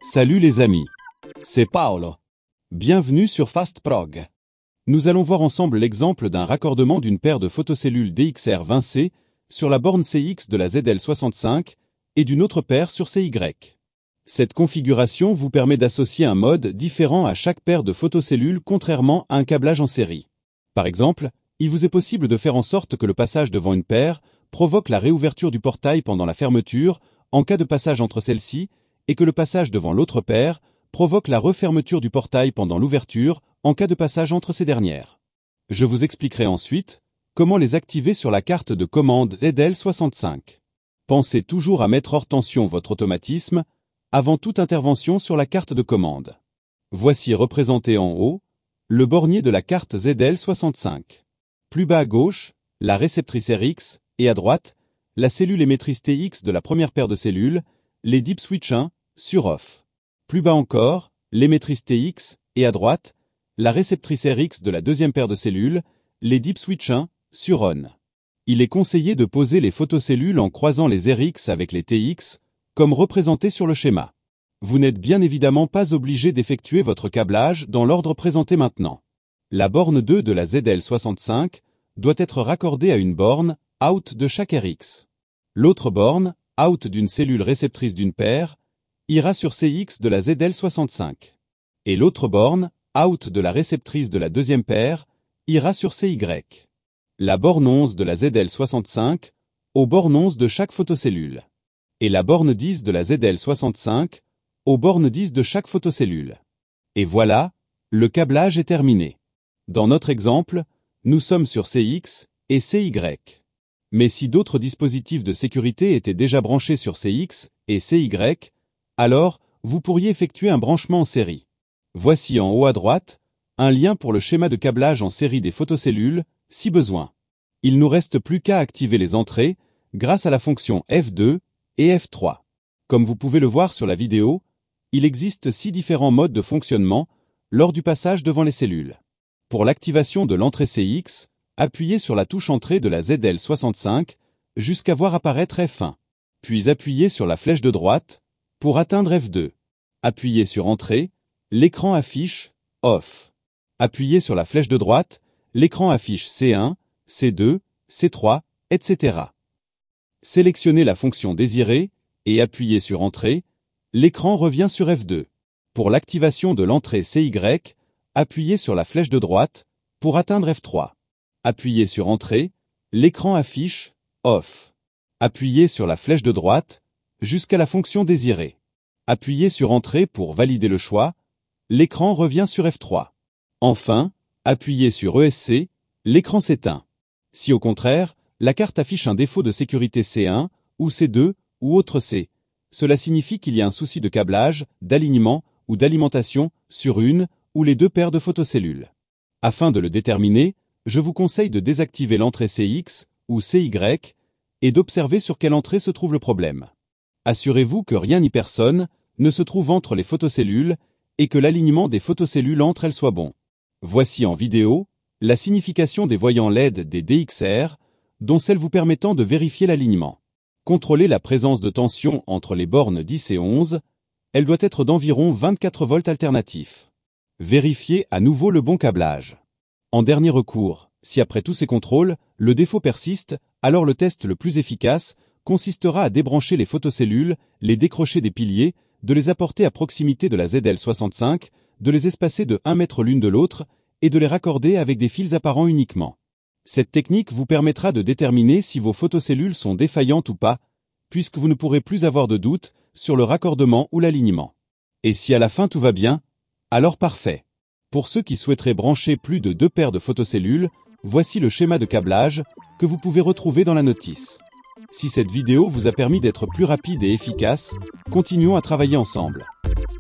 Salut les amis, c'est Paolo. Bienvenue sur FastProg. Nous allons voir ensemble l'exemple d'un raccordement d'une paire de photocellules DXR20C sur la borne CX de la ZL65 et d'une autre paire sur CY. Cette configuration vous permet d'associer un mode différent à chaque paire de photocellules contrairement à un câblage en série. Par exemple, il vous est possible de faire en sorte que le passage devant une paire provoque la réouverture du portail pendant la fermeture en cas de passage entre celles-ci et que le passage devant l'autre paire provoque la refermeture du portail pendant l'ouverture en cas de passage entre ces dernières. Je vous expliquerai ensuite comment les activer sur la carte de commande ZL65. Pensez toujours à mettre hors tension votre automatisme avant toute intervention sur la carte de commande. Voici représenté en haut le bornier de la carte ZL65. Plus bas à gauche, la réceptrice RX et à droite, la cellule émettrice TX de la première paire de cellules, les deep switch 1 sur off. Plus bas encore, l'émettrice TX et à droite, la réceptrice RX de la deuxième paire de cellules, les deep switch 1 sur on. Il est conseillé de poser les photocellules en croisant les RX avec les TX, comme représenté sur le schéma. Vous n'êtes bien évidemment pas obligé d'effectuer votre câblage dans l'ordre présenté maintenant. La borne 2 de la ZL65 doit être raccordée à une borne out de chaque RX. L'autre borne, out d'une cellule réceptrice d'une paire, ira sur CX de la ZL65. Et l'autre borne, out de la réceptrice de la deuxième paire, ira sur CY. La borne 11 de la ZL65 aux bornes 11 de chaque photocellule. Et la borne 10 de la ZL65 aux bornes 10 de chaque photocellule. Et voilà, le câblage est terminé. Dans notre exemple, nous sommes sur CX et CY. Mais si d'autres dispositifs de sécurité étaient déjà branchés sur CX et CY, alors vous pourriez effectuer un branchement en série. Voici en haut à droite un lien pour le schéma de câblage en série des photocellules, si besoin. Il nous reste plus qu'à activer les entrées grâce à la fonction F2 et F3. Comme vous pouvez le voir sur la vidéo, il existe 6 différents modes de fonctionnement lors du passage devant les cellules. Pour l'activation de l'entrée CX, appuyez sur la touche entrée de la ZL65 jusqu'à voir apparaître F1. Puis appuyez sur la flèche de droite pour atteindre F2. Appuyez sur entrée, l'écran affiche off. Appuyez sur la flèche de droite, l'écran affiche C1, C2, C3, etc. Sélectionnez la fonction désirée et appuyez sur entrée, l'écran revient sur F2. Pour l'activation de l'entrée CY, appuyez sur la flèche de droite pour atteindre F3. Appuyez sur entrée, l'écran affiche off. Appuyez sur la flèche de droite jusqu'à la fonction désirée. Appuyez sur entrée pour valider le choix, l'écran revient sur F3. Enfin, appuyez sur ESC, l'écran s'éteint. Si au contraire, la carte affiche un défaut de sécurité C1 ou C2 ou autre C, cela signifie qu'il y a un souci de câblage, d'alignement ou d'alimentation sur une ou les deux paires de photocellules. Afin de le déterminer, je vous conseille de désactiver l'entrée CX ou CY et d'observer sur quelle entrée se trouve le problème. Assurez-vous que rien ni personne ne se trouve entre les photocellules et que l'alignement des photocellules entre elles soit bon. Voici en vidéo la signification des voyants LED des DXR, dont celle vous permettant de vérifier l'alignement. Contrôlez la présence de tension entre les bornes 10 et 11, elle doit être d'environ 24 volts alternatifs. Vérifiez à nouveau le bon câblage. En dernier recours, si après tous ces contrôles, le défaut persiste, alors le test le plus efficace consistera à débrancher les photocellules, les décrocher des piliers, de les apporter à proximité de la ZL65, de les espacer de 1 mètre l'une de l'autre et de les raccorder avec des fils apparents uniquement. Cette technique vous permettra de déterminer si vos photocellules sont défaillantes ou pas, puisque vous ne pourrez plus avoir de doute sur le raccordement ou l'alignement. Et si à la fin tout va bien, alors parfait. Pour ceux qui souhaiteraient brancher plus de 2 paires de photocellules, voici le schéma de câblage que vous pouvez retrouver dans la notice. Si cette vidéo vous a permis d'être plus rapide et efficace, continuons à travailler ensemble.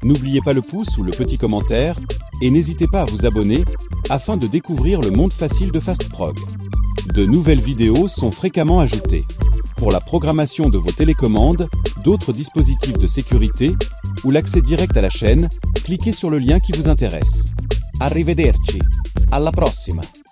N'oubliez pas le pouce ou le petit commentaire, et n'hésitez pas à vous abonner afin de découvrir le monde facile de FastProg. De nouvelles vidéos sont fréquemment ajoutées. Pour la programmation de vos télécommandes, d'autres dispositifs de sécurité ou l'accès direct à la chaîne, cliquez sur le lien qui vous intéresse. Arrivederci. Alla prossima!